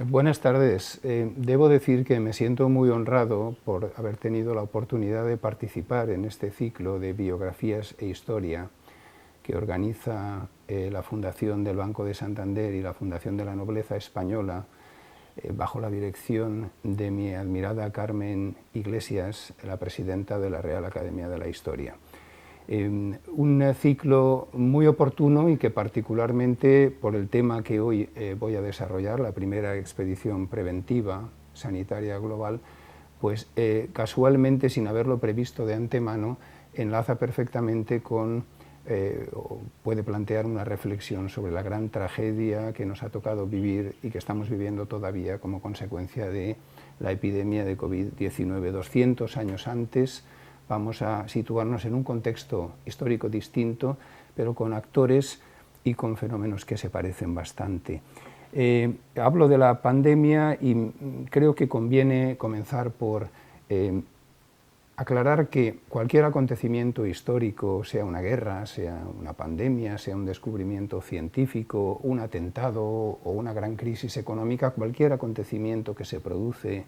Buenas tardes. Debo decir que me siento muy honrado por haber tenido la oportunidad de participar en este ciclo de biografías e historia que organiza la Fundación del Banco de Santander y la Fundación de la Nobleza Española, bajo la dirección de mi admirada Carmen Iglesias, la presidenta de la Real Academia de la Historia. Un ciclo muy oportuno y que particularmente por el tema que hoy voy a desarrollar, la primera expedición preventiva sanitaria global, pues casualmente, sin haberlo previsto de antemano, enlaza perfectamente con, o puede plantear una reflexión sobre la gran tragedia que nos ha tocado vivir y que estamos viviendo todavía como consecuencia de la epidemia de COVID-19. 200 años antes, vamos a situarnos en un contexto histórico distinto, pero con actores y con fenómenos que se parecen bastante. Hablo de la pandemia y creo que conviene comenzar por aclarar que cualquier acontecimiento histórico, sea una guerra, sea una pandemia, sea un descubrimiento científico, un atentado o una gran crisis económica, cualquier acontecimiento que se produce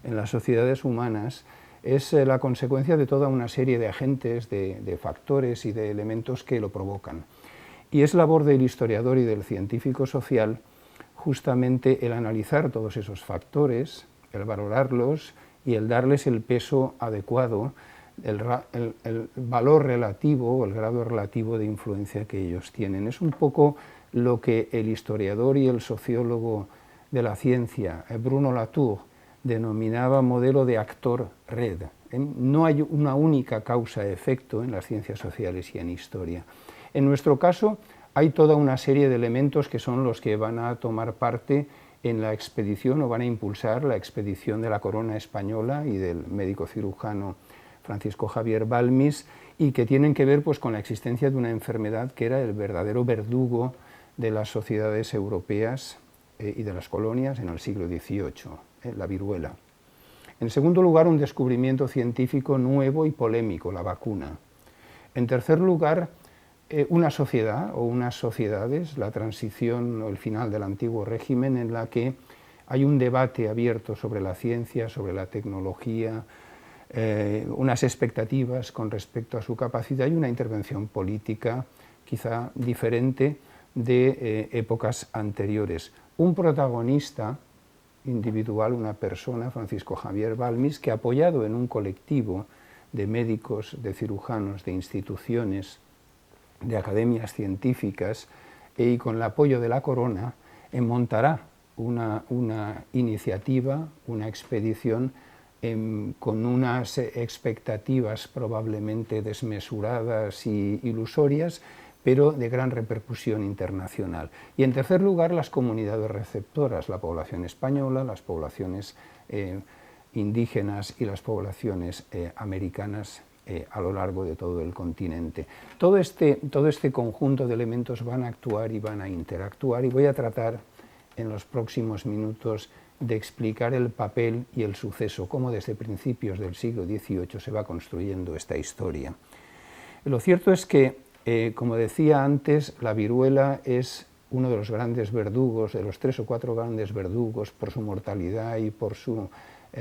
en las sociedades humanas es la consecuencia de toda una serie de agentes, de factores y de elementos que lo provocan. Y es labor del historiador y del científico social justamente el analizar todos esos factores, el valorarlos y el darles el peso adecuado, el valor relativo o el grado relativo de influencia que ellos tienen. Es un poco lo que el historiador y el sociólogo de la ciencia, Bruno Latour, denominaba modelo de actor-red. No hay una única causa-efecto en las ciencias sociales y en historia. En nuestro caso, hay toda una serie de elementos que son los que van a tomar parte en la expedición o van a impulsar la expedición de la Corona Española y del médico cirujano Francisco Javier Balmis, y que tienen que ver pues, con la existencia de una enfermedad que era el verdadero verdugo de las sociedades europeas y de las colonias en el siglo XVIII. La viruela. En segundo lugar, un descubrimiento científico nuevo y polémico, la vacuna. En tercer lugar, una sociedad o unas sociedades, la transición o el final del antiguo régimen, en la que hay un debate abierto sobre la ciencia, sobre la tecnología, unas expectativas con respecto a su capacidad y una intervención política quizá diferente de épocas anteriores. Un protagonista individual, una persona, Francisco Javier Balmis, que apoyado en un colectivo de médicos, de cirujanos, de instituciones, de academias científicas y con el apoyo de la Corona, montará una iniciativa, una expedición con unas expectativas probablemente desmesuradas y ilusorias, pero de gran repercusión internacional. Y en tercer lugar, las comunidades receptoras, la población española, las poblaciones indígenas y las poblaciones americanas a lo largo de todo el continente. Todo este conjunto de elementos van a actuar y van a interactuar, y voy a tratar en los próximos minutos de explicar el papel y el suceso, cómo desde principios del siglo XVIII se va construyendo esta historia. Lo cierto es que como decía antes, la viruela es uno de los grandes verdugos, de los 3 o 4 grandes verdugos por su mortalidad y por su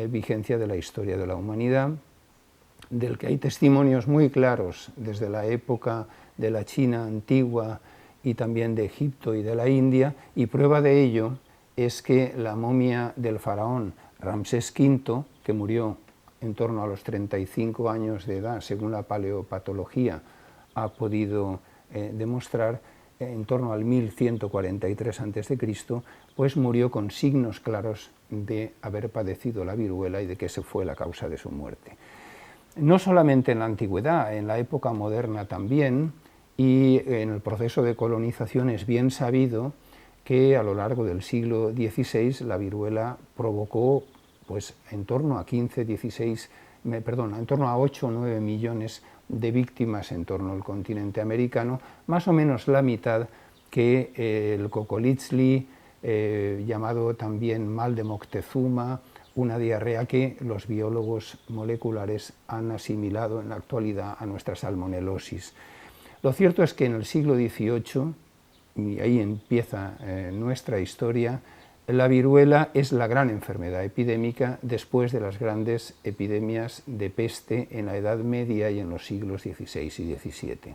vigencia de la historia de la humanidad, del que hay testimonios muy claros desde la época de la China antigua y también de Egipto y de la India, y prueba de ello es que la momia del faraón Ramsés V, que murió en torno a los 35 años de edad, según la paleopatología, ha podido demostrar en torno al 1143 a.C., pues murió con signos claros de haber padecido la viruela y de que esa fue la causa de su muerte. No solamente en la antigüedad, en la época moderna también, y en el proceso de colonización es bien sabido que a lo largo del siglo XVI la viruela provocó pues, en torno a 8 o 9 millones de víctimas en torno al continente americano, más o menos la mitad que el Cocolizli, llamado también mal de Moctezuma, una diarrea que los biólogos moleculares han asimilado en la actualidad a nuestra salmonelosis. Lo cierto es que en el siglo XVIII, y ahí empieza nuestra historia, la viruela es la gran enfermedad epidémica después de las grandes epidemias de peste en la Edad Media y en los siglos XVI y XVII.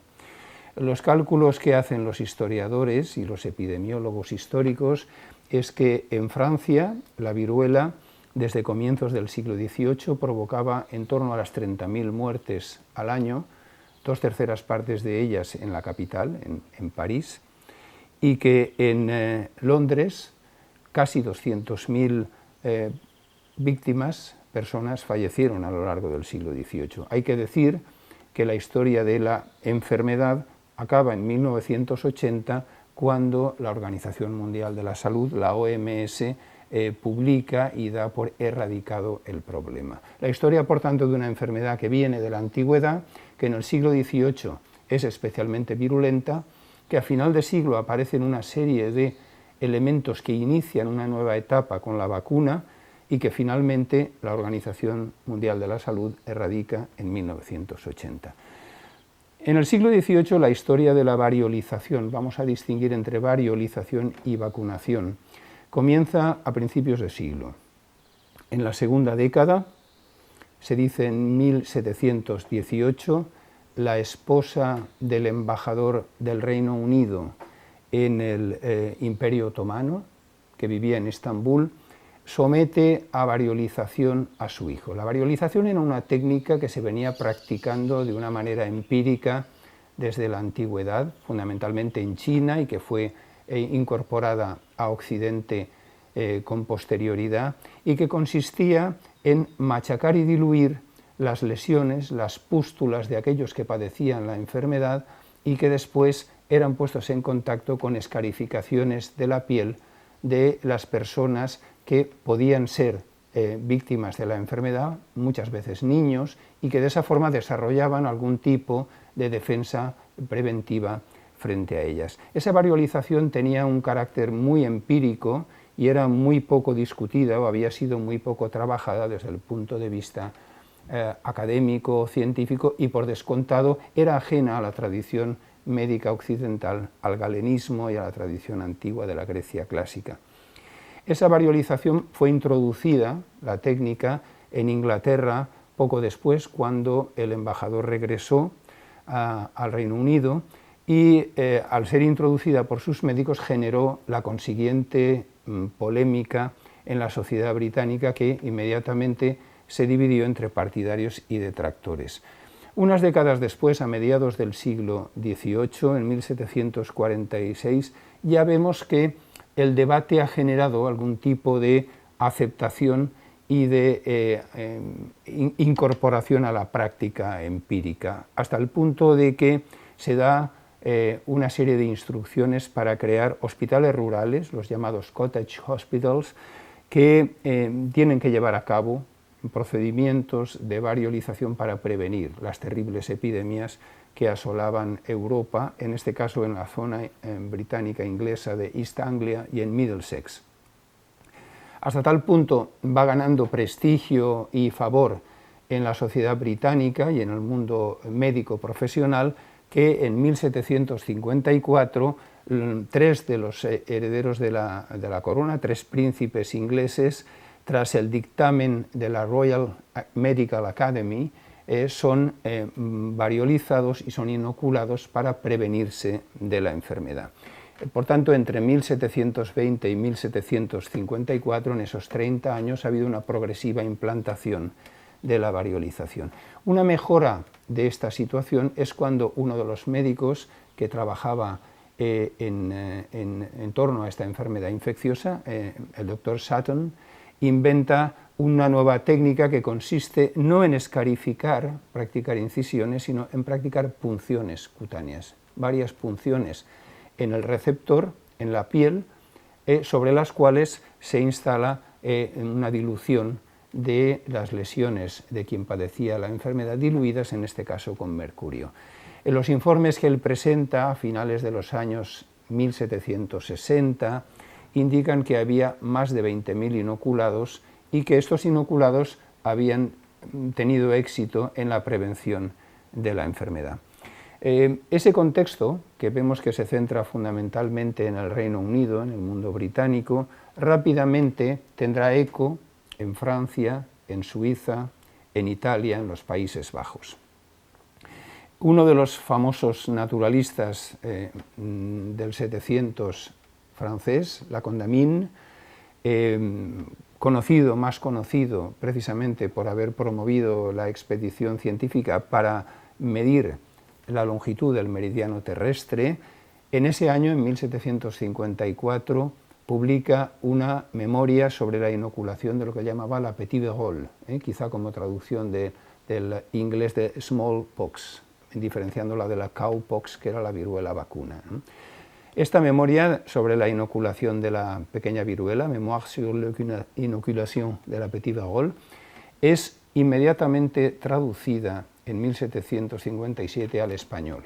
Los cálculos que hacen los historiadores y los epidemiólogos históricos es que en Francia la viruela desde comienzos del siglo XVIII provocaba en torno a las 30.000 muertes al año, 2/3 partes de ellas en la capital, en París, y que en Londres casi 200.000 personas fallecieron a lo largo del siglo XVIII. Hay que decir que la historia de la enfermedad acaba en 1980, cuando la Organización Mundial de la Salud, la OMS, publica y da por erradicado el problema. La historia, por tanto, de una enfermedad que viene de la antigüedad, que en el siglo XVIII es especialmente virulenta, que a final de siglo aparecen una serie de elementos que inician una nueva etapa con la vacuna y que finalmente la Organización Mundial de la Salud erradica en 1980. En el siglo XVIII la historia de la variolización, vamos a distinguir entre variolización y vacunación, comienza a principios de siglo. En la segunda década, se dice en 1718, la esposa del embajador del Reino Unido en el Imperio Otomano, que vivía en Estambul, somete a variolización a su hijo. La variolización era una técnica que se venía practicando de una manera empírica desde la antigüedad, fundamentalmente en China, y que fue incorporada a Occidente con posterioridad, y que consistía en machacar y diluir las lesiones, las pústulas de aquellos que padecían la enfermedad y que después eran puestos en contacto con escarificaciones de la piel de las personas que podían ser víctimas de la enfermedad, muchas veces niños, y que de esa forma desarrollaban algún tipo de defensa preventiva frente a ellas. Esa variolización tenía un carácter muy empírico y era muy poco discutida o había sido muy poco trabajada desde el punto de vista académico, científico, y por descontado era ajena a la tradición médica occidental, al galenismo y a la tradición antigua de la Grecia clásica. Esa variolización fue introducida, la técnica, en Inglaterra poco después, cuando el embajador regresó al Reino Unido y al ser introducida por sus médicos generó la consiguiente polémica en la sociedad británica, que inmediatamente se dividió entre partidarios y detractores. Unas décadas después, a mediados del siglo XVIII, en 1746, ya vemos que el debate ha generado algún tipo de aceptación y de incorporación a la práctica empírica, hasta el punto de que se da una serie de instrucciones para crear hospitales rurales, los llamados cottage hospitals, que tienen que llevar a cabo procedimientos de variolización para prevenir las terribles epidemias que asolaban Europa, en este caso en la zona británica inglesa de East Anglia y en Middlesex. Hasta tal punto va ganando prestigio y favor en la sociedad británica y en el mundo médico profesional que en 1754 tres de los herederos de la corona, tres príncipes ingleses, tras el dictamen de la Royal Medical Academy, son variolizados y son inoculados para prevenirse de la enfermedad. Por tanto, entre 1720 y 1754, en esos 30 años, ha habido una progresiva implantación de la variolización. Una mejora de esta situación es cuando uno de los médicos que trabajaba en torno a esta enfermedad infecciosa, el doctor Sutton, inventa una nueva técnica que consiste no en escarificar, practicar incisiones, sino en practicar punciones cutáneas, varias punciones en el receptor, en la piel, sobre las cuales se instala una dilución de las lesiones de quien padecía la enfermedad, diluidas en este caso con mercurio. En los informes que él presenta a finales de los años 1760, indican que había más de 20.000 inoculados y que estos inoculados habían tenido éxito en la prevención de la enfermedad. Ese contexto, que vemos que se centra fundamentalmente en el Reino Unido, en el mundo británico, rápidamente tendrá eco en Francia, en Suiza, en Italia, en los Países Bajos. Uno de los famosos naturalistas del 700 francés, La Condamine, más conocido precisamente por haber promovido la expedición científica para medir la longitud del meridiano terrestre, en ese año, en 1754, publica una memoria sobre la inoculación de lo que llamaba la petit vérole, quizá como traducción del inglés de smallpox, diferenciándola de la cowpox, que era la viruela vacuna. Esta memoria sobre la inoculación de la pequeña viruela, Mémoire sur l'innoculation de la petite vérole, es inmediatamente traducida en 1757 al español.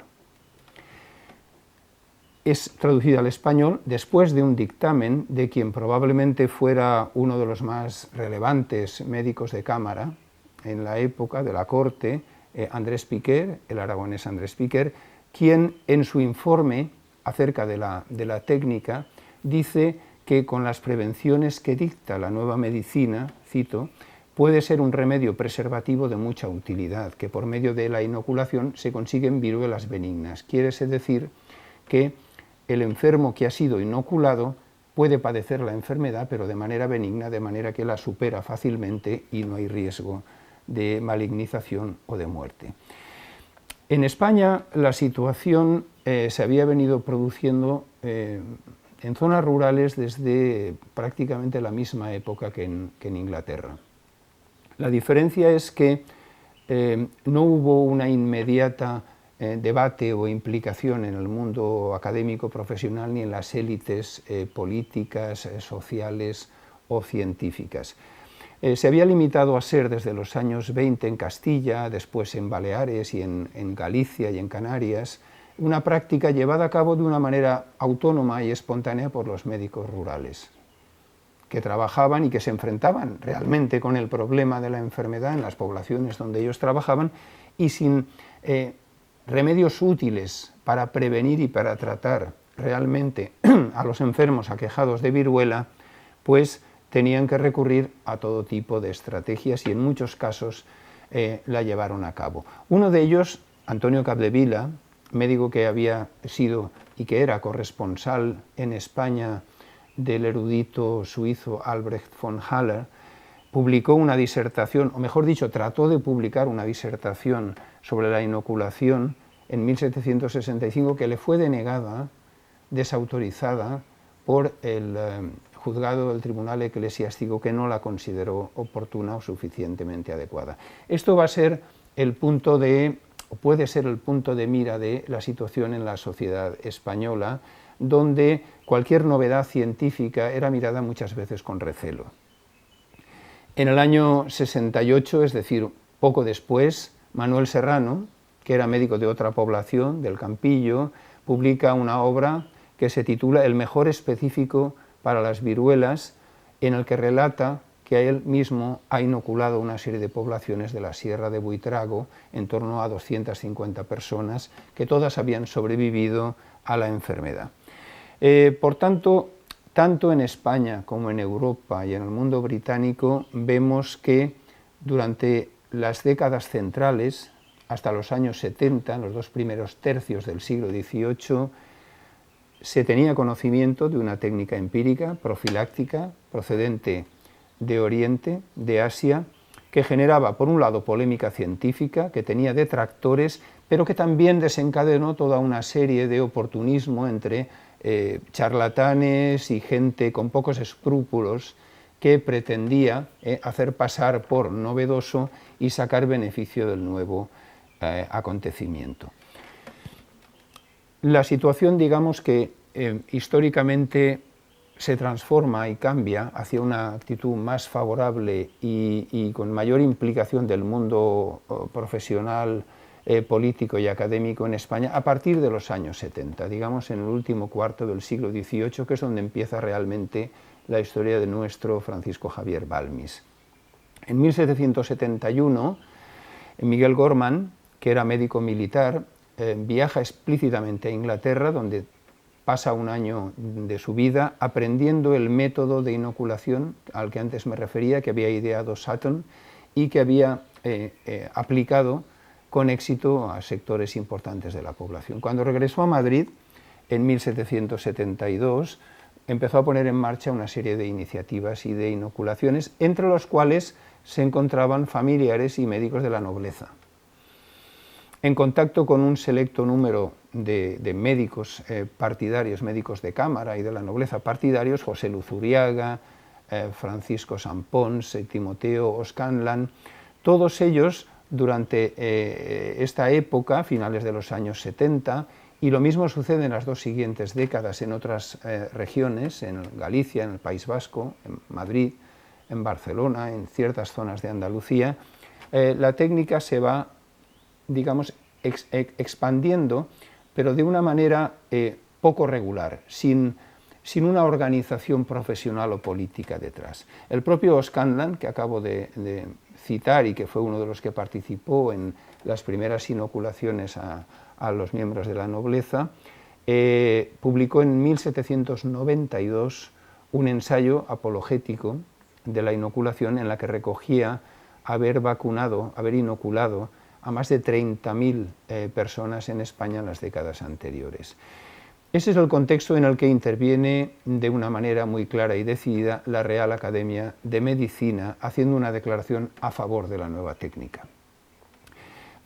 Es traducida al español después de un dictamen de quien probablemente fuera uno de los más relevantes médicos de cámara en la época de la corte, Andrés Piquer, el aragonés Andrés Piquer, quien en su informe acerca de la técnica dice que con las prevenciones que dicta la nueva medicina, cito, puede ser un remedio preservativo de mucha utilidad, que por medio de la inoculación se consiguen viruelas benignas. Quiere decir que el enfermo que ha sido inoculado puede padecer la enfermedad, pero de manera benigna, de manera que la supera fácilmente y no hay riesgo de malignización o de muerte. En España la situación se había venido produciendo en zonas rurales desde prácticamente la misma época que en Inglaterra. La diferencia es que no hubo una inmediata debate o implicación en el mundo académico profesional ni en las élites políticas, sociales o científicas. Se había limitado a ser desde los años 20 en Castilla, después en Baleares y en Galicia y en Canarias, una práctica llevada a cabo de una manera autónoma y espontánea por los médicos rurales, que trabajaban y que se enfrentaban realmente con el problema de la enfermedad en las poblaciones donde ellos trabajaban y sin remedios útiles para prevenir y para tratar realmente a los enfermos aquejados de viruela, pues tenían que recurrir a todo tipo de estrategias y en muchos casos la llevaron a cabo. Uno de ellos, Antonio Capdevila, médico que había sido y que era corresponsal en España del erudito suizo Albrecht von Haller, publicó una disertación, o mejor dicho, trató de publicar una disertación sobre la inoculación en 1765 que le fue denegada, desautorizada por el juzgado del Tribunal Eclesiástico, que no la consideró oportuna o suficientemente adecuada. Esto va a ser el punto de, o puede ser el punto de mira de la situación en la sociedad española, donde cualquier novedad científica era mirada muchas veces con recelo. En el año 68, es decir, poco después, Manuel Serrano, que era médico de otra población, del Campillo, publica una obra que se titula El mejor específico para las viruelas, en el que relata que él mismo ha inoculado una serie de poblaciones de la Sierra de Buitrago, en torno a 250 personas, que todas habían sobrevivido a la enfermedad. Por tanto, tanto en España como en Europa y en el mundo británico, vemos que durante las décadas centrales, hasta los años 70, en los dos primeros tercios del siglo XVIII, se tenía conocimiento de una técnica empírica, profiláctica, procedente de Oriente, de Asia, que generaba, por un lado, polémica científica, que tenía detractores, pero que también desencadenó toda una serie de oportunismo entre charlatanes y gente con pocos escrúpulos que pretendía hacer pasar por novedoso y sacar beneficio del nuevo acontecimiento. La situación, digamos que históricamente se transforma y cambia hacia una actitud más favorable y con mayor implicación del mundo profesional, político y académico en España a partir de los años 70, digamos en el último cuarto del siglo XVIII, que es donde empieza realmente la historia de nuestro Francisco Javier Balmis. En 1771, Miguel Gorman, que era médico militar, viaja explícitamente a Inglaterra, donde pasa un año de su vida aprendiendo el método de inoculación al que antes me refería, que había ideado Sutton y que había aplicado con éxito a sectores importantes de la población. Cuando regresó a Madrid, en 1772, empezó a poner en marcha una serie de iniciativas y de inoculaciones, entre los cuales se encontraban familiares y médicos de la nobleza. En contacto con un selecto número de médicos partidarios, médicos de cámara y de la nobleza partidarios, José Luzuriaga, Francisco Sampons, Timoteo O'Scanlan, todos ellos durante esta época, finales de los años 70, y lo mismo sucede en las dos siguientes décadas en otras regiones, en Galicia, en el País Vasco, en Madrid, en Barcelona, en ciertas zonas de Andalucía, la técnica se va, digamos, expandiendo, pero de una manera poco regular, sin una organización profesional o política detrás. El propio O'Scanlan, que acabo de citar y que fue uno de los que participó en las primeras inoculaciones a los miembros de la nobleza, publicó en 1792 un ensayo apologético de la inoculación en la que recogía haber inoculado a más de 30.000 personas en España en las décadas anteriores. Ese es el contexto en el que interviene de una manera muy clara y decidida la Real Academia de Medicina, haciendo una declaración a favor de la nueva técnica.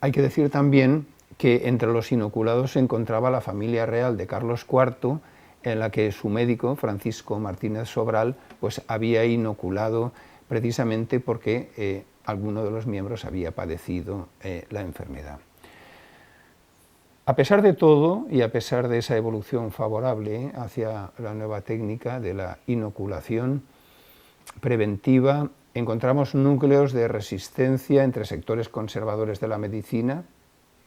Hay que decir también que entre los inoculados se encontraba la familia real de Carlos IV, en la que su médico, Francisco Martínez Sobral, pues había inoculado precisamente porque alguno de los miembros había padecido la enfermedad. A pesar de todo, y a pesar de esa evolución favorable hacia la nueva técnica de la inoculación preventiva, encontramos núcleos de resistencia entre sectores conservadores de la medicina,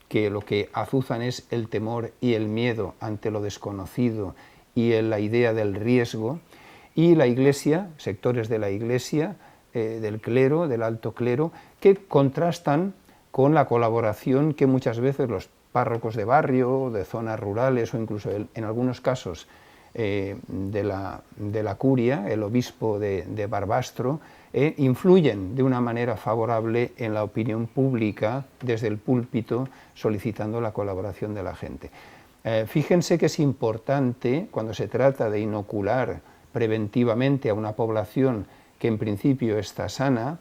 que lo que azuzan es el temor y el miedo ante lo desconocido y la idea del riesgo, y la Iglesia, sectores de la Iglesia, del clero, del alto clero, que contrastan con la colaboración que muchas veces los párrocos de barrio, de zonas rurales o incluso en algunos casos de la curia, el obispo de Barbastro, influyen de una manera favorable en la opinión pública desde el púlpito, solicitando la colaboración de la gente. Fíjense que es importante, cuando se trata de inocular preventivamente a una población que en principio está sana,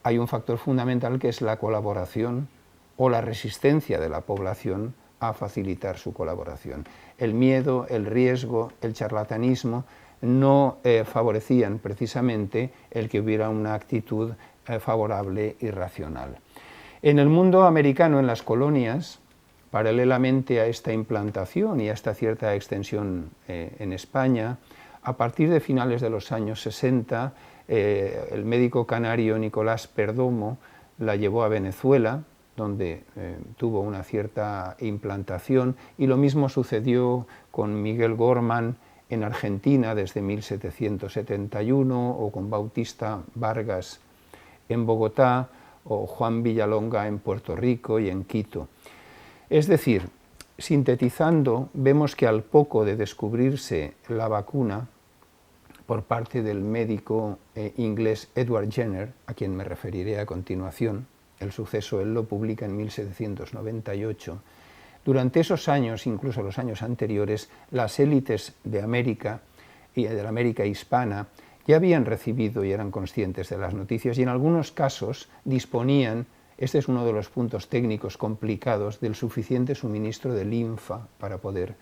hay un factor fundamental que es la colaboración o la resistencia de la población a facilitar su colaboración. El miedo, el riesgo, el charlatanismo no favorecían precisamente el que hubiera una actitud favorable y racional. En el mundo americano, en las colonias, paralelamente a esta implantación y a esta cierta extensión en España, a partir de finales de los años 60, el médico canario Nicolás Perdomo la llevó a Venezuela, donde tuvo una cierta implantación, y lo mismo sucedió con Miguel Gorman en Argentina desde 1771, o con Bautista Vargas en Bogotá, o Juan Villalonga en Puerto Rico y en Quito. Es decir, sintetizando, vemos que al poco de descubrirse la vacuna por parte del médico inglés Edward Jenner, a quien me referiré a continuación, el suceso él lo publica en 1798, durante esos años, incluso los años anteriores, las élites de América y de la América hispana ya habían recibido y eran conscientes de las noticias y en algunos casos disponían, este es uno de los puntos técnicos complicados, del suficiente suministro de linfa para poder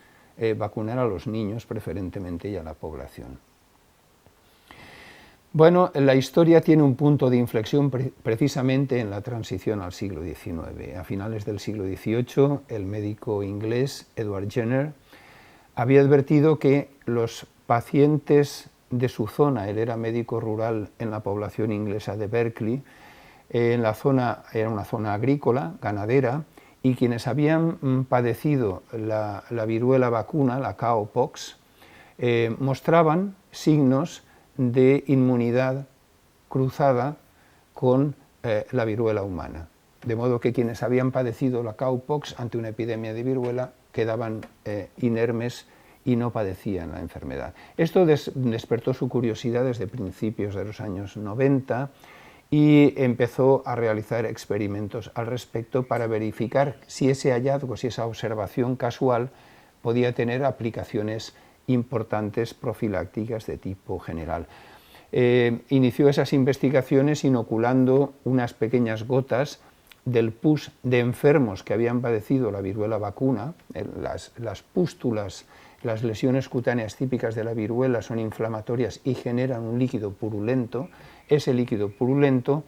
vacunar a los niños preferentemente y a la población. Bueno, la historia tiene un punto de inflexión precisamente en la transición al siglo XIX. A finales del siglo XVIII, el médico inglés Edward Jenner había advertido que los pacientes de su zona, él era médico rural en la población inglesa de Berkeley, en la zona, era una zona agrícola, ganadera, y quienes habían padecido la viruela vacuna, la cowpox, mostraban signos de inmunidad cruzada con la viruela humana. De modo que quienes habían padecido la cowpox ante una epidemia de viruela quedaban inermes y no padecían la enfermedad. Esto despertó su curiosidad desde principios de los años 90 y empezó a realizar experimentos al respecto para verificar si ese hallazgo, si esa observación casual podía tener aplicaciones importantes profilácticas de tipo general. Inició esas investigaciones inoculando unas pequeñas gotas del pus de enfermos que habían padecido la viruela vacuna. Las pústulas, las lesiones cutáneas típicas de la viruela son inflamatorias y generan un líquido purulento. Ese líquido purulento,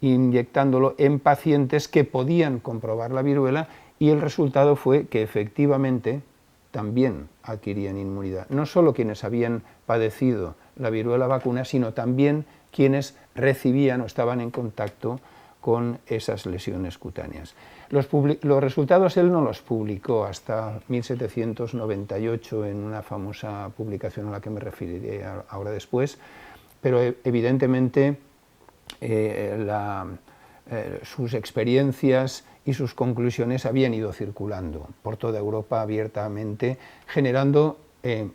inyectándolo en pacientes que podían comprobar la viruela, y el resultado fue que efectivamente también adquirían inmunidad. No solo quienes habían padecido la viruela vacuna, sino también quienes recibían o estaban en contacto con esas lesiones cutáneas. Los resultados él no los publicó hasta 1798 en una famosa publicación a la que me referiré ahora después, pero evidentemente sus experiencias y sus conclusiones habían ido circulando por toda Europa abiertamente, generando,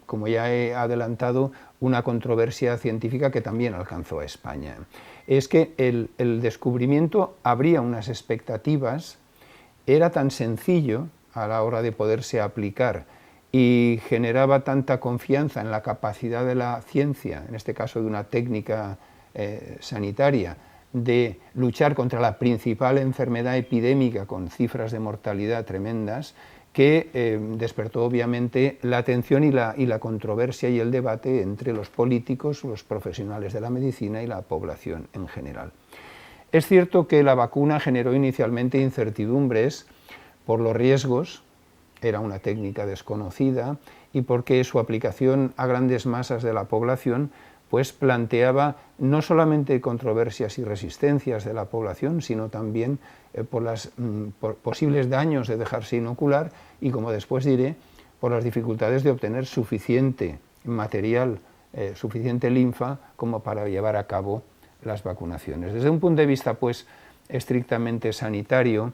como ya he adelantado, una controversia científica que también alcanzó a España. Es que el descubrimiento abría unas expectativas, era tan sencillo a la hora de poderse aplicar y generaba tanta confianza en la capacidad de la ciencia, en este caso de una técnica sanitaria, de luchar contra la principal enfermedad epidémica con cifras de mortalidad tremendas, que despertó obviamente la atención y la controversia y el debate entre los políticos, los profesionales de la medicina y la población en general. Es cierto que la vacuna generó inicialmente incertidumbres por los riesgos, era una técnica desconocida, y porque su aplicación a grandes masas de la población pues planteaba no solamente controversias y resistencias de la población, sino también por posibles daños de dejarse inocular y, como después diré, por las dificultades de obtener suficiente material, suficiente linfa como para llevar a cabo las vacunaciones. Desde un punto de vista pues estrictamente sanitario,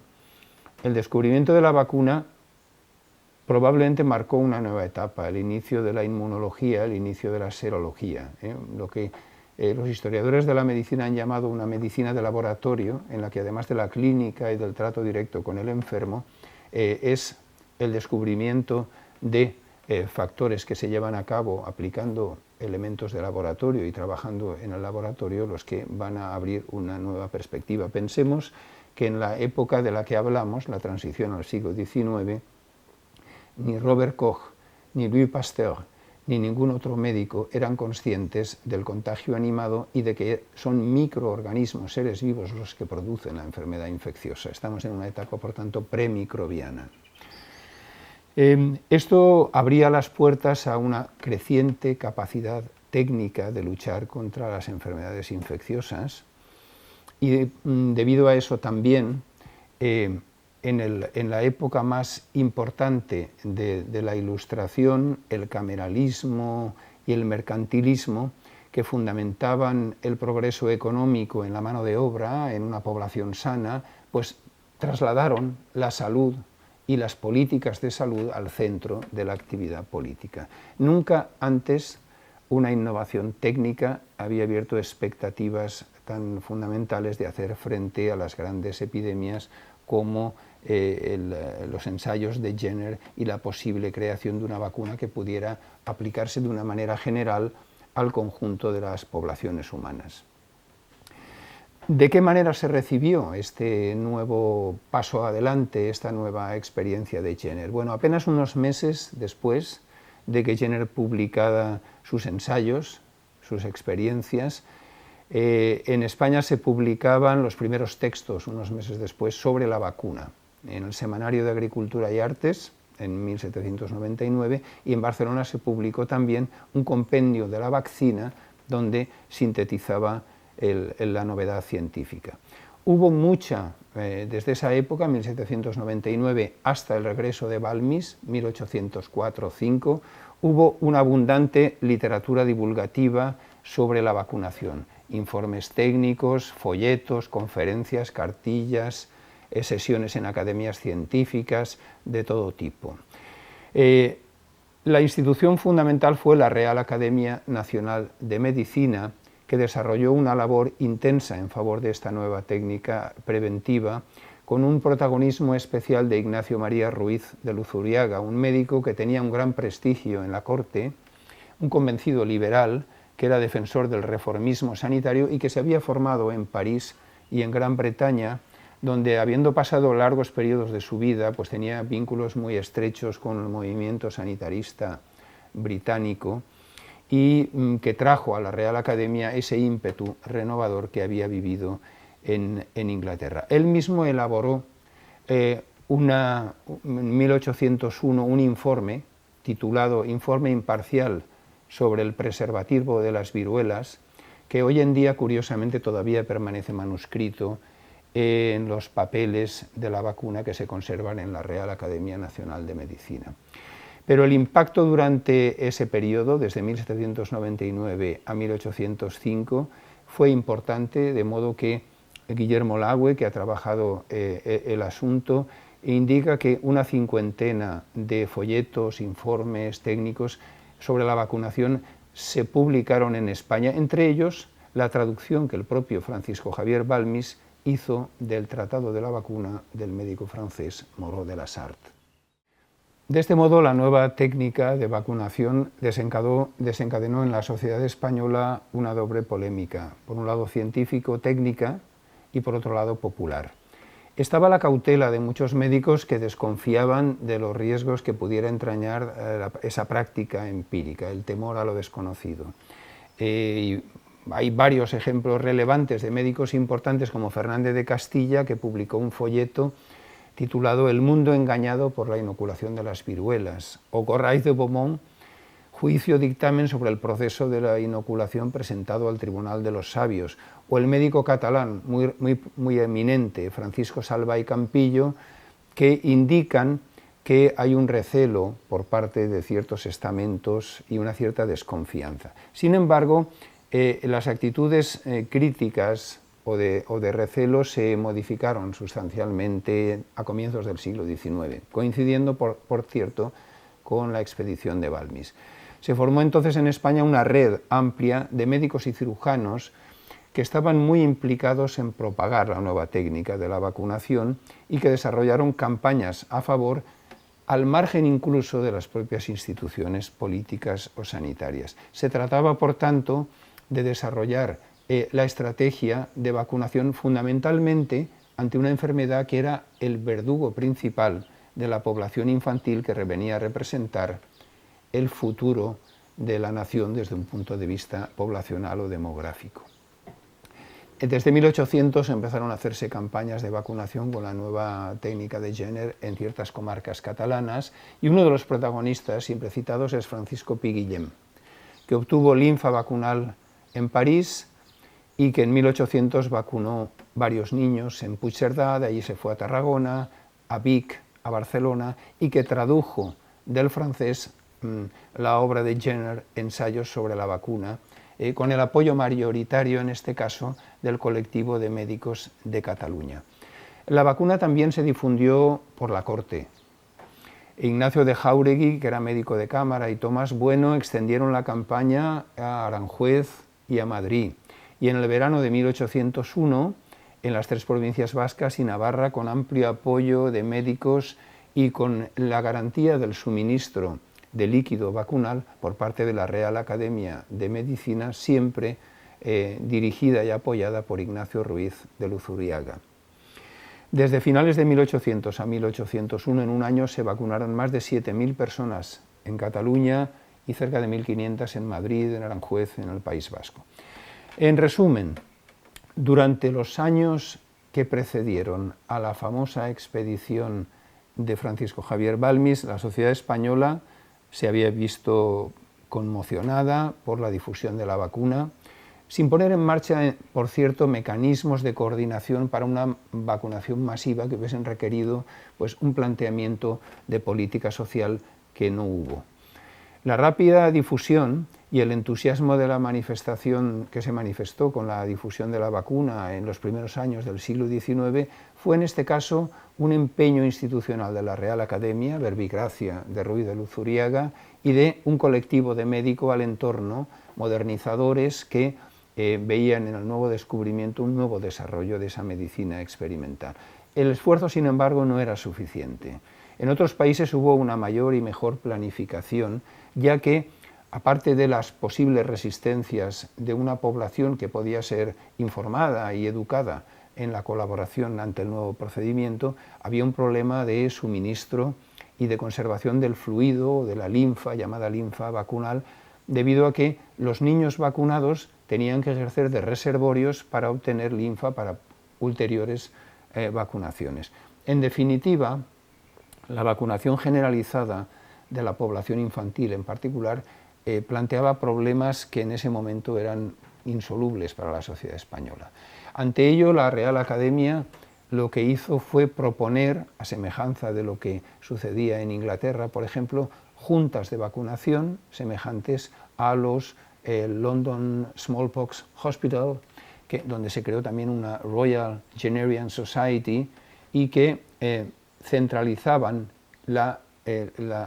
el descubrimiento de la vacuna probablemente marcó una nueva etapa, el inicio de la inmunología, el inicio de la serología, lo que los historiadores de la medicina han llamado una medicina de laboratorio, en la que además de la clínica y del trato directo con el enfermo, es el descubrimiento de factores que se llevan a cabo aplicando elementos de laboratorio y trabajando en el laboratorio los que van a abrir una nueva perspectiva. Pensemos que en la época de la que hablamos, la transición al siglo XIX, ni Robert Koch, ni Louis Pasteur, ni ningún otro médico eran conscientes del contagio animado y de que son microorganismos, seres vivos, los que producen la enfermedad infecciosa. Estamos en una etapa, por tanto, premicrobiana. Esto abría las puertas a una creciente capacidad técnica de luchar contra las enfermedades infecciosas y debido a eso también en la época más importante de la Ilustración, el cameralismo y el mercantilismo, que fundamentaban el progreso económico en la mano de obra, en una población sana, pues trasladaron la salud y las políticas de salud al centro de la actividad política. Nunca antes una innovación técnica había abierto expectativas tan fundamentales de hacer frente a las grandes epidemias como los ensayos de Jenner y la posible creación de una vacuna que pudiera aplicarse de una manera general al conjunto de las poblaciones humanas. ¿De qué manera se recibió este nuevo paso adelante, esta nueva experiencia de Jenner? Bueno, apenas unos meses después de que Jenner publicara sus ensayos, sus experiencias, en España se publicaban los primeros textos, unos meses después, sobre la vacuna, en el Semanario de Agricultura y Artes, en 1799, y en Barcelona se publicó también un compendio de la vaccina, donde sintetizaba la novedad científica. Hubo mucha, desde esa época, 1799, hasta el regreso de Balmis, 1804-5, hubo una abundante literatura divulgativa sobre la vacunación, informes técnicos, folletos, conferencias, cartillas, sesiones en academias científicas de todo tipo. La institución fundamental fue la Real Academia Nacional de Medicina, que desarrolló una labor intensa en favor de esta nueva técnica preventiva, con un protagonismo especial de Ignacio María Ruiz de Luzuriaga, un médico que tenía un gran prestigio en la corte, un convencido liberal, que era defensor del reformismo sanitario y que se había formado en París y en Gran Bretaña, donde, habiendo pasado largos periodos de su vida, pues tenía vínculos muy estrechos con el movimiento sanitarista británico y que trajo a la Real Academia ese ímpetu renovador que había vivido en Inglaterra. Él mismo elaboró en 1801 un informe titulado Informe imparcial sobre el preservativo de las viruelas, que hoy en día, curiosamente, todavía permanece manuscrito en los papeles de la vacuna que se conservan en la Real Academia Nacional de Medicina. Pero el impacto durante ese periodo, desde 1799 a 1805, fue importante, de modo que Guillermo Lague, que ha trabajado el asunto, indica que una cincuentena de folletos, informes técnicos sobre la vacunación se publicaron en España, entre ellos la traducción que el propio Francisco Javier Balmis hizo del Tratado de la Vacuna del médico francés Moreau de la Sarthe. De este modo, la nueva técnica de vacunación desencadenó en la sociedad española una doble polémica, por un lado científico-técnica y por otro lado popular. Estaba la cautela de muchos médicos que desconfiaban de los riesgos que pudiera entrañar esa práctica empírica, el temor a lo desconocido. Hay varios ejemplos relevantes de médicos importantes como Fernández de Castilla, que publicó un folleto titulado El mundo engañado por la inoculación de las viruelas, o Corraiz de Beaumont, Juicio dictamen sobre el proceso de la inoculación presentado al Tribunal de los Sabios, o el médico catalán muy eminente, Francisco Salvay Campillo, que indican que hay un recelo por parte de ciertos estamentos y una cierta desconfianza. Sin embargo, las actitudes críticas o de recelo se modificaron sustancialmente a comienzos del siglo XIX, coincidiendo, por cierto, con la expedición de Balmis. Se formó entonces en España una red amplia de médicos y cirujanos que estaban muy implicados en propagar la nueva técnica de la vacunación y que desarrollaron campañas a favor, al margen incluso de las propias instituciones políticas o sanitarias. Se trataba, por tanto, de desarrollar la estrategia de vacunación fundamentalmente ante una enfermedad que era el verdugo principal de la población infantil, que venía a representar el futuro de la nación desde un punto de vista poblacional o demográfico. Desde 1800 empezaron a hacerse campañas de vacunación con la nueva técnica de Jenner en ciertas comarcas catalanas, y uno de los protagonistas siempre citados es Francisco Pi Guillem, que obtuvo linfa vacunal en París y que en 1800 vacunó varios niños en Puigcerdá, de allí se fue a Tarragona, a Vic, a Barcelona, y que tradujo del francés la obra de Jenner, Ensayos sobre la vacuna, con el apoyo mayoritario, en este caso, del colectivo de médicos de Cataluña. La vacuna también se difundió por la corte. Ignacio de Jáuregui, que era médico de cámara, y Tomás Bueno extendieron la campaña a Aranjuez y a Madrid. Y en el verano de 1801, en las tres provincias vascas y Navarra, con amplio apoyo de médicos y con la garantía del suministro de líquido vacunal por parte de la Real Academia de Medicina, siempre dirigida y apoyada por Ignacio Ruiz de Luzuriaga. Desde finales de 1800 a 1801, en un año, se vacunaron más de 7.000 personas en Cataluña y cerca de 1.500 en Madrid, en Aranjuez, en el País Vasco. En resumen, durante los años que precedieron a la famosa expedición de Francisco Javier Balmis, la sociedad española se había visto conmocionada por la difusión de la vacuna, sin poner en marcha, por cierto, mecanismos de coordinación para una vacunación masiva que hubiesen requerido pues, un planteamiento de política social que no hubo. La rápida difusión y el entusiasmo de la manifestación que se manifestó con la difusión de la vacuna en los primeros años del siglo XIX fue en este caso un empeño institucional de la Real Academia, verbigracia de Ruiz de Luzuriaga, y de un colectivo de médicos al entorno, modernizadores que veían en el nuevo descubrimiento un nuevo desarrollo de esa medicina experimental. El esfuerzo, sin embargo, no era suficiente. En otros países hubo una mayor y mejor planificación, ya que, aparte de las posibles resistencias de una población que podía ser informada y educada en la colaboración ante el nuevo procedimiento, había un problema de suministro y de conservación del fluido, de la linfa, llamada linfa vacunal, debido a que los niños vacunados tenían que ejercer de reservorios para obtener linfa para ulteriores vacunaciones. En definitiva, la vacunación generalizada de la población infantil en particular planteaba problemas que en ese momento eran insolubles para la sociedad española. Ante ello, la Real Academia lo que hizo fue proponer, a semejanza de lo que sucedía en Inglaterra, por ejemplo, juntas de vacunación semejantes a los London Smallpox Hospital, donde se creó también una Royal Generian Society y que centralizaban la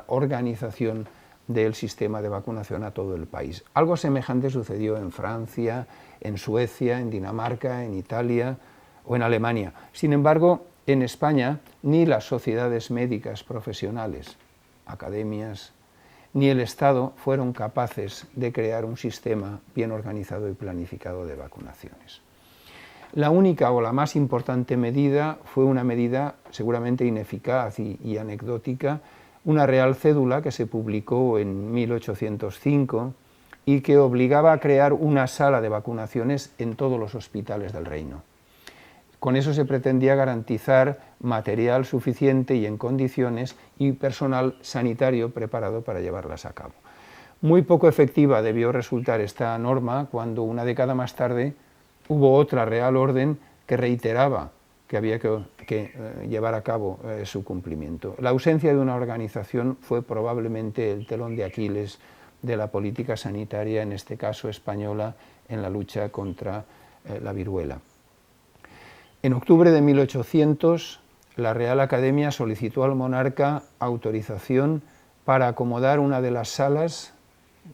organización del sistema de vacunación a todo el país. Algo semejante sucedió en Francia, en Suecia, en Dinamarca, en Italia o en Alemania. Sin embargo, en España ni las sociedades médicas profesionales, academias, ni el Estado fueron capaces de crear un sistema bien organizado y planificado de vacunaciones. La única o la más importante medida fue una medida seguramente ineficaz y anecdótica, una real cédula que se publicó en 1805 y que obligaba a crear una sala de vacunaciones en todos los hospitales del reino. Con eso se pretendía garantizar material suficiente y en condiciones y personal sanitario preparado para llevarlas a cabo. Muy poco efectiva debió resultar esta norma cuando una década más tarde hubo otra real orden que reiteraba que había que llevar a cabo su cumplimiento. La ausencia de una organización fue probablemente el telón de Aquiles de la política sanitaria, en este caso española, en la lucha contra la viruela. En octubre de 1800, la Real Academia solicitó al monarca autorización para acomodar una de las salas,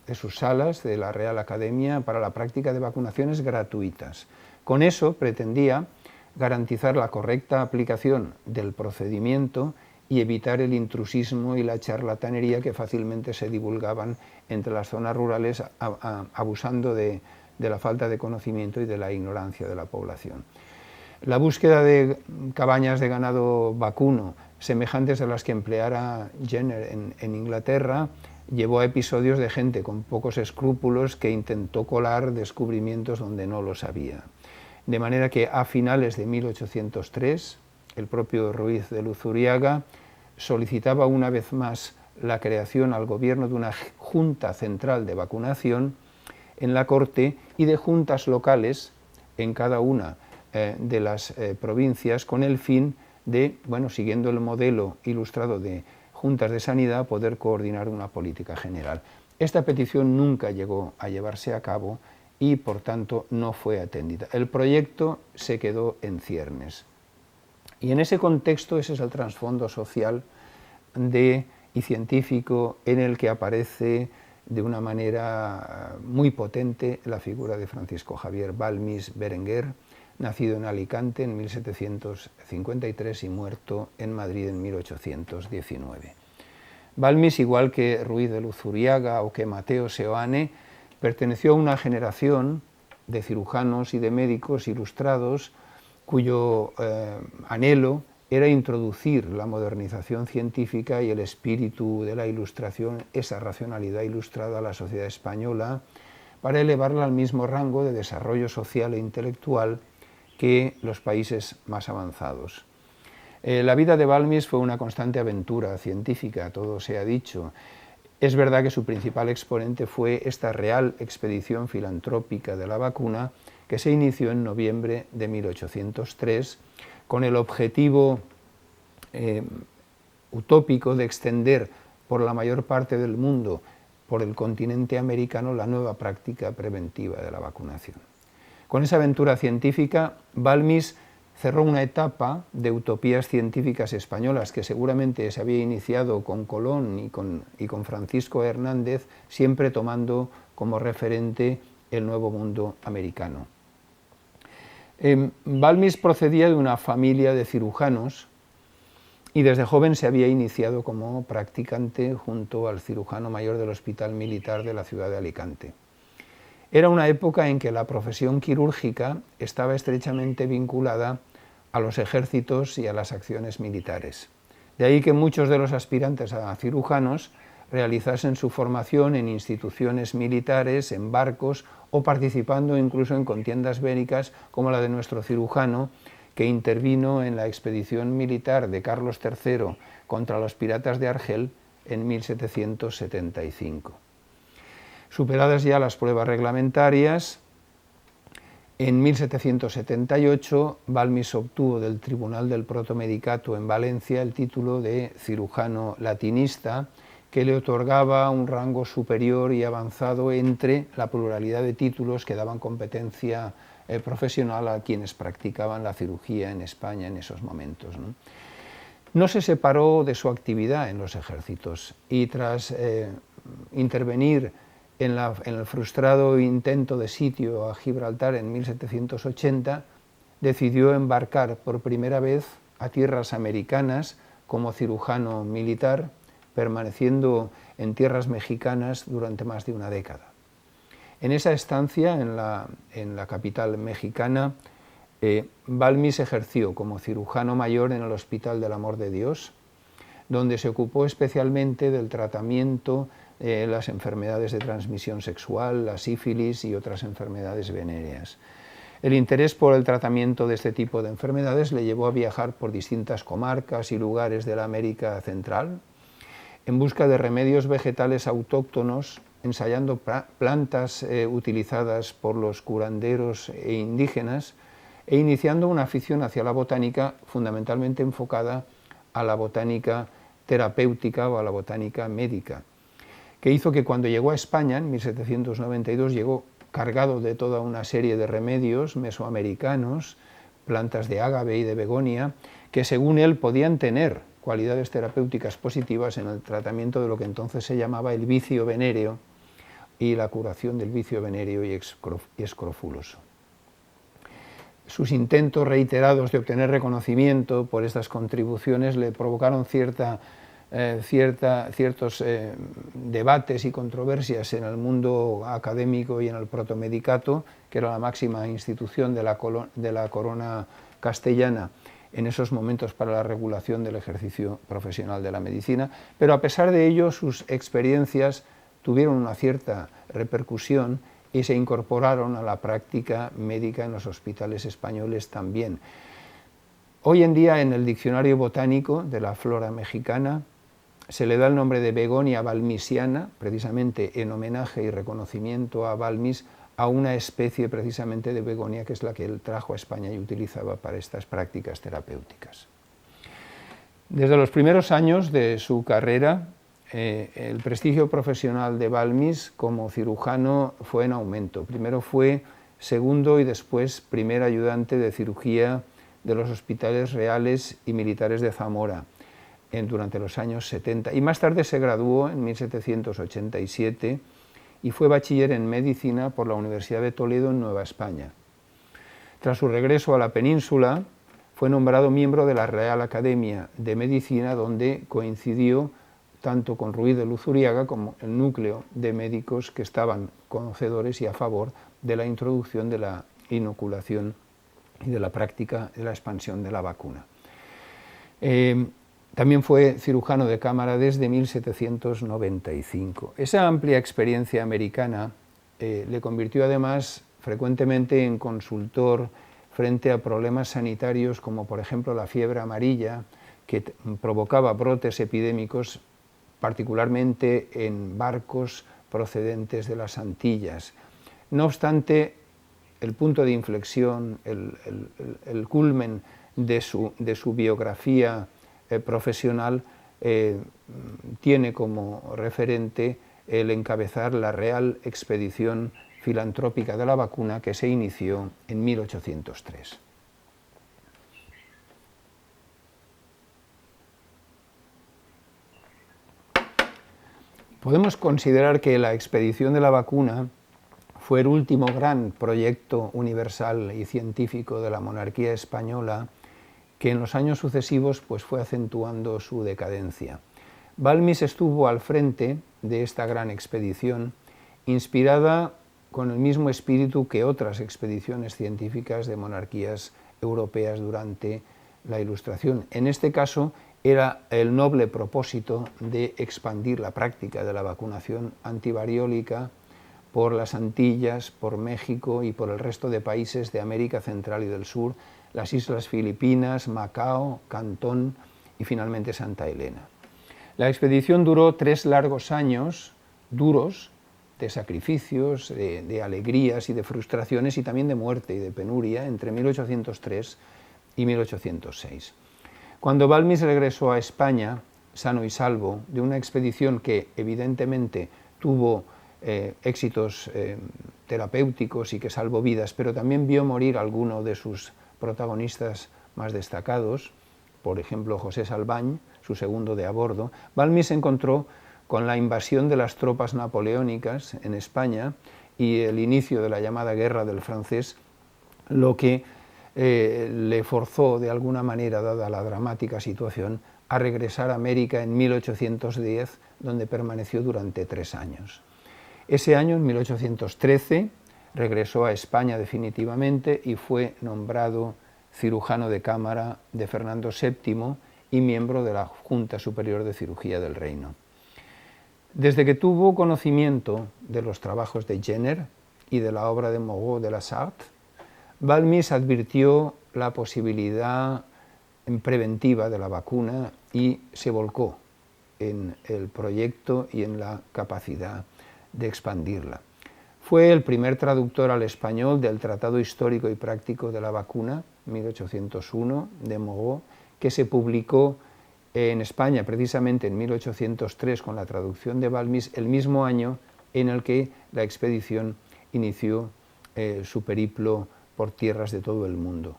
de sus salas de la Real Academia, para la práctica de vacunaciones gratuitas. Con eso pretendía garantizar la correcta aplicación del procedimiento y evitar el intrusismo y la charlatanería que fácilmente se divulgaban entre las zonas rurales, abusando de la falta de conocimiento y de la ignorancia de la población. La búsqueda de cabañas de ganado vacuno, semejantes a las que empleara Jenner en Inglaterra, llevó a episodios de gente con pocos escrúpulos que intentó colar descubrimientos donde no los había. De manera que a finales de 1803, el propio Ruiz de Luzuriaga solicitaba una vez más la creación al gobierno de una junta central de vacunación en la corte y de juntas locales en cada una de las provincias, con el fin de, siguiendo el modelo ilustrado de juntas de sanidad, poder coordinar una política general. Esta petición nunca llegó a llevarse a cabo y, por tanto, no fue atendida. El proyecto se quedó en ciernes. Y en ese contexto, ese es el trasfondo social y científico en el que aparece de una manera muy potente la figura de Francisco Javier Balmis Berenguer, nacido en Alicante en 1753 y muerto en Madrid en 1819. Balmis, igual que Ruiz de Luzuriaga o que Mateo Seoane, perteneció a una generación de cirujanos y de médicos ilustrados cuyo anhelo era introducir la modernización científica y el espíritu de la Ilustración, esa racionalidad ilustrada a la sociedad española, para elevarla al mismo rango de desarrollo social e intelectual que los países más avanzados. La vida de Balmis fue una constante aventura científica, todo se ha dicho. Es verdad que su principal exponente fue esta real expedición filantrópica de la vacuna que se inició en noviembre de 1803 con el objetivo utópico de extender por la mayor parte del mundo por el continente americano la nueva práctica preventiva de la vacunación. Con esa aventura científica, Balmis cerró una etapa de utopías científicas españolas que seguramente se había iniciado con Colón y con Francisco Hernández, siempre tomando como referente el Nuevo Mundo americano. Balmis procedía de una familia de cirujanos y desde joven se había iniciado como practicante junto al cirujano mayor del Hospital Militar de la ciudad de Alicante. Era una época en que la profesión quirúrgica estaba estrechamente vinculada a los ejércitos y a las acciones militares. De ahí que muchos de los aspirantes a cirujanos realizasen su formación en instituciones militares, en barcos o participando incluso en contiendas bélicas como la de nuestro cirujano, que intervino en la expedición militar de Carlos III contra los piratas de Argel en 1775. Superadas ya las pruebas reglamentarias, en 1778 Balmis obtuvo del Tribunal del Protomedicato en Valencia el título de cirujano latinista, que le otorgaba un rango superior y avanzado entre la pluralidad de títulos que daban competencia profesional a quienes practicaban la cirugía en España en esos momentos, ¿no? No se separó de su actividad en los ejércitos y tras intervenir en el frustrado intento de sitio a Gibraltar en 1780, decidió embarcar por primera vez a tierras americanas como cirujano militar, permaneciendo en tierras mexicanas durante más de una década. En esa estancia, en la capital mexicana, Balmis ejerció como cirujano mayor en el Hospital del Amor de Dios, donde se ocupó especialmente del tratamiento de las enfermedades de transmisión sexual, la sífilis y otras enfermedades venéreas. El interés por el tratamiento de este tipo de enfermedades le llevó a viajar por distintas comarcas y lugares de la América Central, en busca de remedios vegetales autóctonos, ensayando plantas utilizadas por los curanderos e indígenas, e iniciando una afición hacia la botánica fundamentalmente enfocada a la botánica terapéutica o a la botánica médica, que hizo que cuando llegó a España en 1792 llegó cargado de toda una serie de remedios mesoamericanos, plantas de ágave y de begonia, que según él podían tener cualidades terapéuticas positivas en el tratamiento de lo que entonces se llamaba el vicio venéreo y la curación del vicio venéreo y escrofuloso. Sus intentos reiterados de obtener reconocimiento por estas contribuciones le provocaron ciertos debates y controversias en el mundo académico y en el protomedicato, que era la máxima institución de la corona castellana en esos momentos para la regulación del ejercicio profesional de la medicina, pero a pesar de ello sus experiencias tuvieron una cierta repercusión y se incorporaron a la práctica médica en los hospitales españoles también. Hoy en día en el diccionario botánico de la flora mexicana se le da el nombre de begonia balmisiana, precisamente en homenaje y reconocimiento a Balmis, a una especie precisamente de begonia que es la que él trajo a España y utilizaba para estas prácticas terapéuticas. Desde los primeros años de su carrera, el prestigio profesional de Balmis como cirujano fue en aumento. Primero fue segundo y después primer ayudante de cirugía de los hospitales reales y militares de Zamora durante los años 70, y más tarde se graduó en 1787 y fue bachiller en medicina por la Universidad de Toledo en Nueva España. Tras su regreso a la península, fue nombrado miembro de la Real Academia de Medicina, donde coincidió tanto con Ruiz de Luzuriaga como el núcleo de médicos que estaban conocedores y a favor de la introducción de la inoculación y de la práctica de la expansión de la vacuna. También fue cirujano de cámara desde 1795. Esa amplia experiencia americana le convirtió además frecuentemente en consultor frente a problemas sanitarios como por ejemplo la fiebre amarilla, que provocaba brotes epidémicos particularmente en barcos procedentes de las Antillas. No obstante, el punto de inflexión, el culmen de su biografía profesional tiene como referente el encabezar la Real Expedición Filantrópica de la Vacuna, que se inició en 1803. Podemos considerar que la expedición de la vacuna fue el último gran proyecto universal y científico de la monarquía española, que en los años sucesivos fue acentuando su decadencia. Balmis estuvo al frente de esta gran expedición, inspirada con el mismo espíritu que otras expediciones científicas de monarquías europeas durante la Ilustración. En este caso, era el noble propósito de expandir la práctica de la vacunación antivariólica por las Antillas, por México y por el resto de países de América Central y del Sur, las Islas Filipinas, Macao, Cantón y finalmente Santa Elena. La expedición duró 3 largos años, duros, de sacrificios, de alegrías y de frustraciones y también de muerte y de penuria entre 1803 y 1806. Cuando Balmis regresó a España, sano y salvo, de una expedición que evidentemente tuvo éxitos terapéuticos y que salvó vidas, pero también vio morir a alguno de sus protagonistas más destacados, por ejemplo José Salvañ, su segundo de a bordo, Balmis se encontró con la invasión de las tropas napoleónicas en España y el inicio de la llamada Guerra del Francés, lo que le forzó de alguna manera, dada la dramática situación, a regresar a América en 1810, donde permaneció durante 3 años. Ese año, en 1813, regresó a España definitivamente y fue nombrado cirujano de cámara de Fernando VII y miembro de la Junta Superior de Cirugía del Reino. Desde que tuvo conocimiento de los trabajos de Jenner y de la obra de Moreau de la Sarthe, Balmis advirtió la posibilidad preventiva de la vacuna y se volcó en el proyecto y en la capacidad de expandirla. Fue el primer traductor al español del Tratado Histórico y Práctico de la Vacuna, 1801, de Moreau, que se publicó en España precisamente en 1803 con la traducción de Balmis, el mismo año en el que la expedición inició su periplo por tierras de todo el mundo.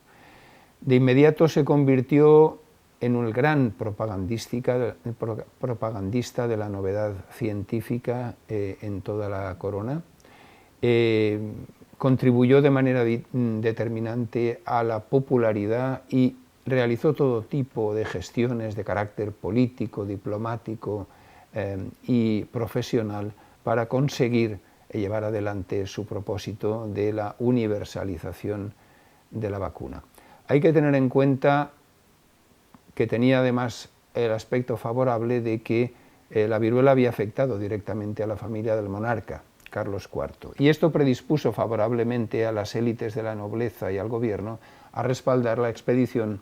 De inmediato se convirtió en un gran propagandista de la novedad científica en toda la corona. Contribuyó de manera determinante a la popularidad y realizó todo tipo de gestiones de carácter político, diplomático y profesional para conseguir llevar adelante su propósito de la universalización de la vacuna. Hay que tener en cuenta que tenía además el aspecto favorable de que la viruela había afectado directamente a la familia del monarca, Carlos IV, y esto predispuso favorablemente a las élites de la nobleza y al gobierno a respaldar la expedición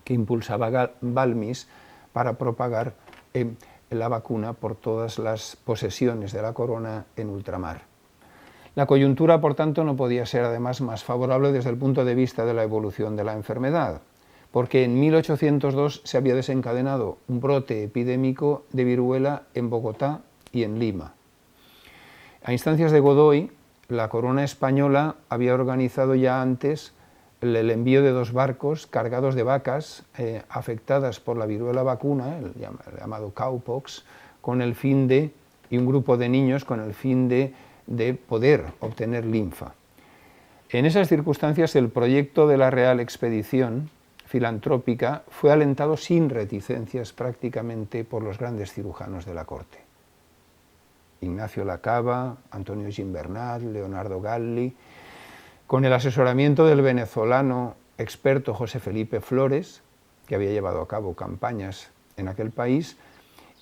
que impulsaba Balmis para propagar la vacuna por todas las posesiones de la corona en ultramar. La coyuntura, por tanto, no podía ser además más favorable desde el punto de vista de la evolución de la enfermedad, porque en 1802 se había desencadenado un brote epidémico de viruela en Bogotá y en Lima. A instancias de Godoy, la corona española había organizado ya antes el envío de 2 barcos cargados de vacas afectadas por la viruela vacuna, el llamado cowpox, y un grupo de niños con el fin de poder obtener linfa. En esas circunstancias, el proyecto de la Real Expedición Filantrópica fue alentado sin reticencias prácticamente por los grandes cirujanos de la corte. Ignacio Lacava, Antonio Gimbernat, Leonardo Galli, con el asesoramiento del venezolano experto José Felipe Flores, que había llevado a cabo campañas en aquel país,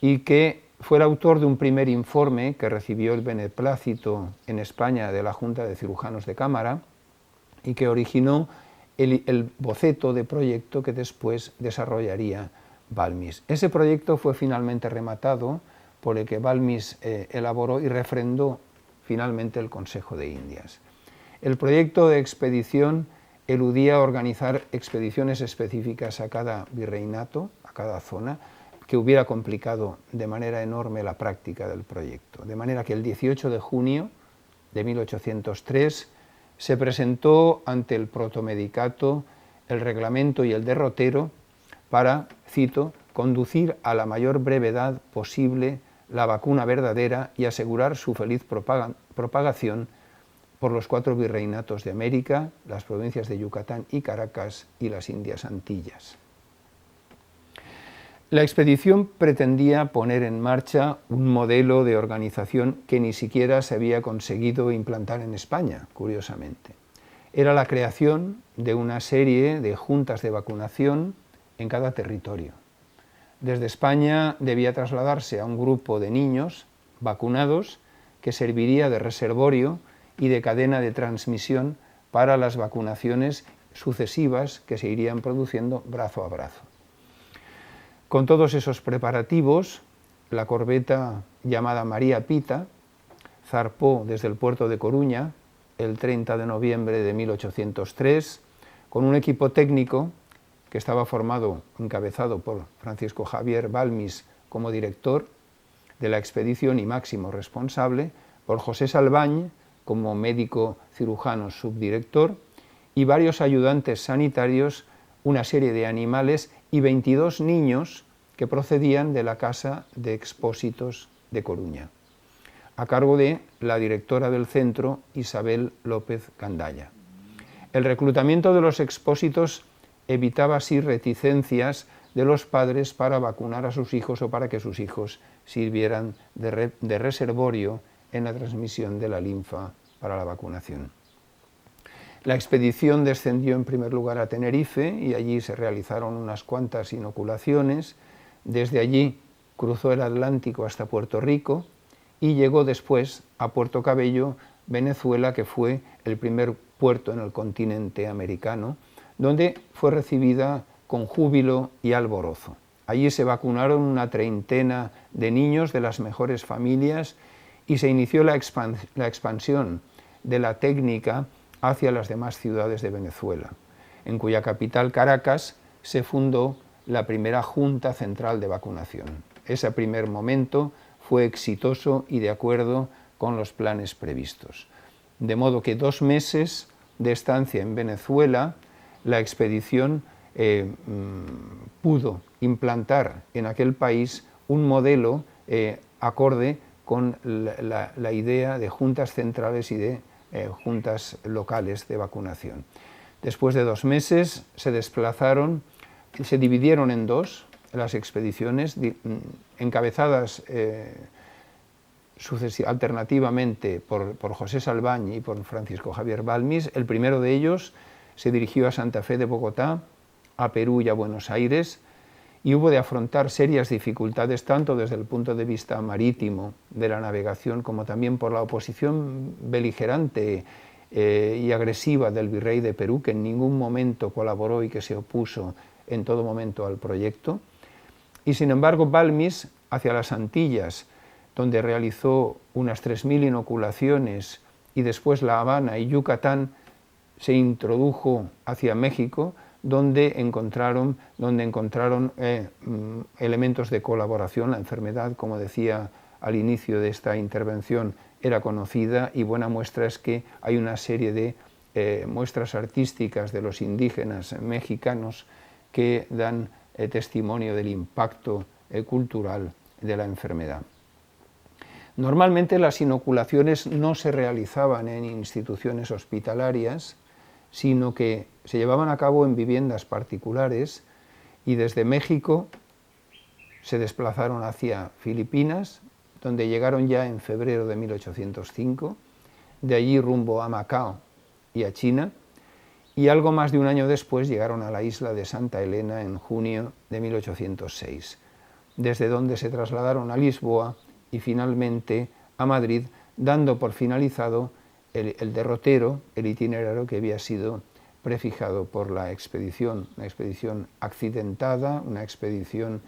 y que fue el autor de un primer informe que recibió el beneplácito en España de la Junta de Cirujanos de Cámara y que originó el boceto de proyecto que después desarrollaría Balmis. Ese proyecto fue finalmente rematado por el que Balmis elaboró y refrendó finalmente el Consejo de Indias. El proyecto de expedición eludía organizar expediciones específicas a cada virreinato, a cada zona, que hubiera complicado de manera enorme la práctica del proyecto. De manera que el 18 de junio de 1803 se presentó ante el protomedicato el reglamento y el derrotero para, cito, conducir a la mayor brevedad posible la vacuna verdadera y asegurar su feliz propagación por los 4 virreinatos de América, las provincias de Yucatán y Caracas y las Indias Antillas. La expedición pretendía poner en marcha un modelo de organización que ni siquiera se había conseguido implantar en España, curiosamente. Era la creación de una serie de juntas de vacunación en cada territorio. Desde España debía trasladarse a un grupo de niños vacunados que serviría de reservorio y de cadena de transmisión para las vacunaciones sucesivas que se irían produciendo brazo a brazo. Con todos esos preparativos, la corbeta llamada María Pita zarpó desde el puerto de Coruña el 30 de noviembre de 1803 con un equipo técnico que estaba encabezado por Francisco Javier Balmis como director de la expedición y máximo responsable, por José Salvañ como médico cirujano subdirector y varios ayudantes sanitarios, una serie de animales y 22 niños que procedían de la Casa de Expósitos de Coruña, a cargo de la directora del centro, Isabel López Gandaya. El reclutamiento de los expósitos evitaba así reticencias de los padres para vacunar a sus hijos o para que sus hijos sirvieran de reservorio en la transmisión de la linfa para la vacunación. La expedición descendió en primer lugar a Tenerife y allí se realizaron unas cuantas inoculaciones. Desde allí cruzó el Atlántico hasta Puerto Rico y llegó después a Puerto Cabello, Venezuela, que fue el primer puerto en el continente americano, donde fue recibida con júbilo y alborozo. Allí se vacunaron una treintena de niños de las mejores familias y se inició la expansión de la técnica hacia las demás ciudades de Venezuela, en cuya capital, Caracas, se fundó la primera Junta Central de Vacunación. Ese primer momento fue exitoso y de acuerdo con los planes previstos. De modo que 2 meses de estancia en Venezuela, la expedición pudo implantar en aquel país un modelo acorde con la idea de juntas centrales y de juntas locales de vacunación. Después de 2 meses se dividieron en 2 las expediciones encabezadas alternativamente por José Salvañ y por Francisco Javier Balmis. El primero de ellos se dirigió a Santa Fe de Bogotá, a Perú y a Buenos Aires, y hubo de afrontar serias dificultades tanto desde el punto de vista marítimo de la navegación como también por la oposición beligerante y agresiva del virrey de Perú, que en ningún momento colaboró y que se opuso en todo momento al proyecto. Y sin embargo Balmis, hacia las Antillas, donde realizó unas 3.000 inoculaciones, y después La Habana y Yucatán, se introdujo hacia México, donde encontraron elementos de colaboración. La enfermedad, como decía al inicio de esta intervención, era conocida, y buena muestra es que hay una serie de muestras artísticas de los indígenas mexicanos que dan testimonio del impacto cultural de la enfermedad. Normalmente las inoculaciones no se realizaban en instituciones hospitalarias, sino que se llevaban a cabo en viviendas particulares, y desde México se desplazaron hacia Filipinas, donde llegaron ya en febrero de 1805, de allí rumbo a Macao y a China, y algo más de un año después llegaron a la isla de Santa Elena en junio de 1806, desde donde se trasladaron a Lisboa y finalmente a Madrid, dando por finalizado el derrotero, el itinerario que había sido prefijado por la expedición, una expedición accidentada, una expedición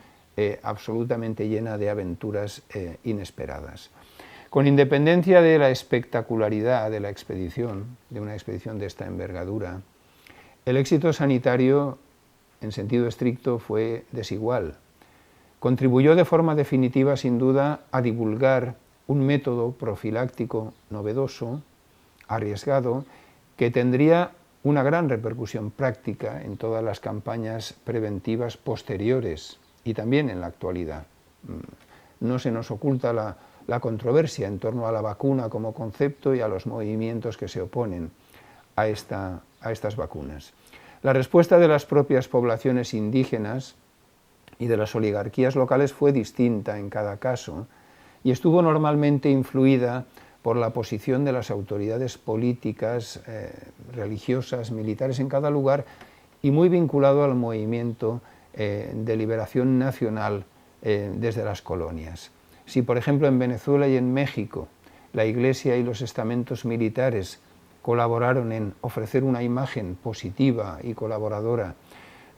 absolutamente llena de aventuras inesperadas. Con independencia de la espectacularidad de la expedición, de una expedición de esta envergadura, el éxito sanitario en sentido estricto fue desigual. contribuyó de forma definitiva, sin duda, a divulgar un método profiláctico novedoso, arriesgado, que tendría una gran repercusión práctica en todas las campañas preventivas posteriores y también en la actualidad. No se nos oculta la controversia en torno a la vacuna como concepto y a los movimientos que se oponen a estas vacunas. La respuesta de las propias poblaciones indígenas y de las oligarquías locales fue distinta en cada caso y estuvo normalmente influida por la posición de las autoridades políticas, religiosas, militares en cada lugar y muy vinculado al movimiento de liberación nacional desde las colonias. Si, por ejemplo, en Venezuela y en México la Iglesia y los estamentos militares colaboraron en ofrecer una imagen positiva y colaboradora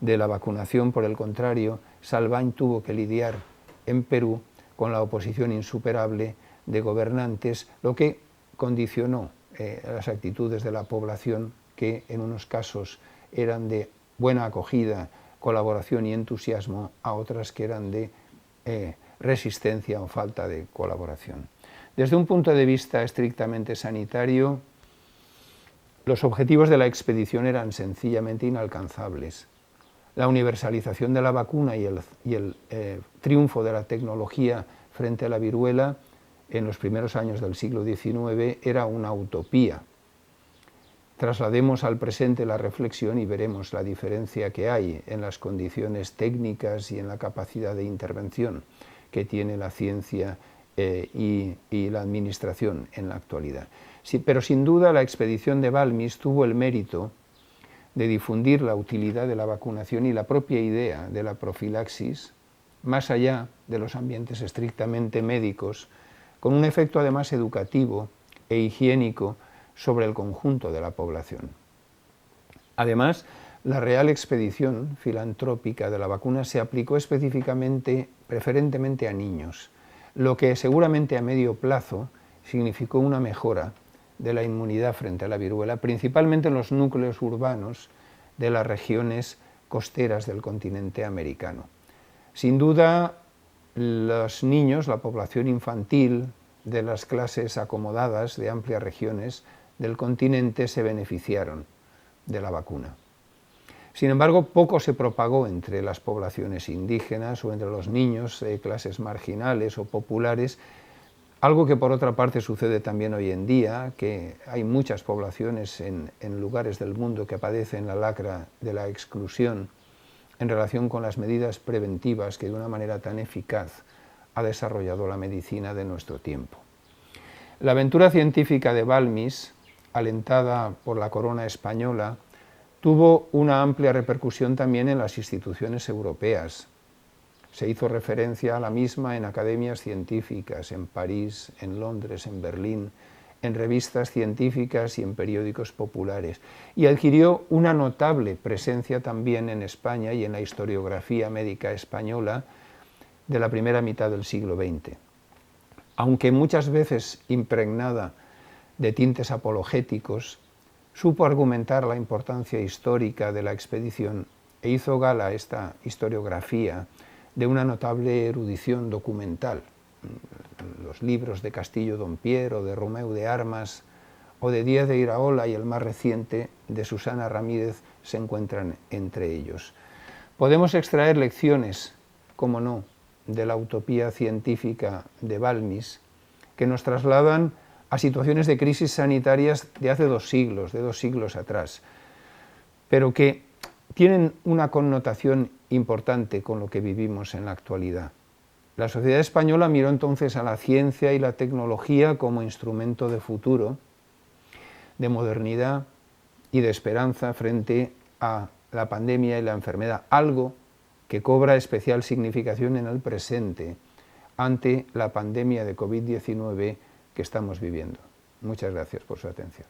de la vacunación, por el contrario, Salván tuvo que lidiar en Perú con la oposición insuperable de gobernantes, lo que condicionó las actitudes de la población, que en unos casos eran de buena acogida, colaboración y entusiasmo, a otras que eran de resistencia o falta de colaboración. Desde un punto de vista estrictamente sanitario, los objetivos de la expedición eran sencillamente inalcanzables. La universalización de la vacuna y el triunfo de la tecnología frente a la viruela en los primeros años del siglo XIX era una utopía. Traslademos al presente la reflexión y veremos la diferencia que hay en las condiciones técnicas y en la capacidad de intervención que tiene la ciencia y la administración en la actualidad. Sí, pero sin duda la expedición de Balmis tuvo el mérito de difundir la utilidad de la vacunación y la propia idea de la profilaxis, más allá de los ambientes estrictamente médicos, con un efecto además educativo e higiénico sobre el conjunto de la población. Además, la Real Expedición Filantrópica de la Vacuna se aplicó específicamente, preferentemente a niños, lo que seguramente a medio plazo significó una mejora de la inmunidad frente a la viruela, principalmente en los núcleos urbanos de las regiones costeras del continente americano. Sin duda, los niños, la población infantil de las clases acomodadas de amplias regiones del continente se beneficiaron de la vacuna. Sin embargo, poco se propagó entre las poblaciones indígenas o entre los niños de clases marginales o populares, algo que por otra parte sucede también hoy en día, que hay muchas poblaciones en lugares del mundo que padecen la lacra de la exclusión en relación con las medidas preventivas que de una manera tan eficaz ha desarrollado la medicina de nuestro tiempo. La aventura científica de Balmis, alentada por la corona española, tuvo una amplia repercusión también en las instituciones europeas. Se hizo referencia a la misma en academias científicas, en París, en Londres, en Berlín, en revistas científicas y en periódicos populares, y adquirió una notable presencia también en España y en la historiografía médica española de la primera mitad del siglo XX. Aunque muchas veces impregnada de tintes apologéticos, supo argumentar la importancia histórica de la expedición e hizo gala a esta historiografía de una notable erudición documental. Los libros de Castillo Dompier o de Romeu de Armas o de Díaz de Iraola y el más reciente de Susana Ramírez se encuentran entre ellos. Podemos extraer lecciones, cómo no, de la utopía científica de Balmis, que nos trasladan a situaciones de crisis sanitarias de hace 2 siglos, de 2 siglos atrás, pero que tienen una connotación importante con lo que vivimos en la actualidad. La sociedad española miró entonces a la ciencia y la tecnología como instrumento de futuro, de modernidad y de esperanza frente a la pandemia y la enfermedad, algo que cobra especial significación en el presente ante la pandemia de COVID-19 que estamos viviendo. Muchas gracias por su atención.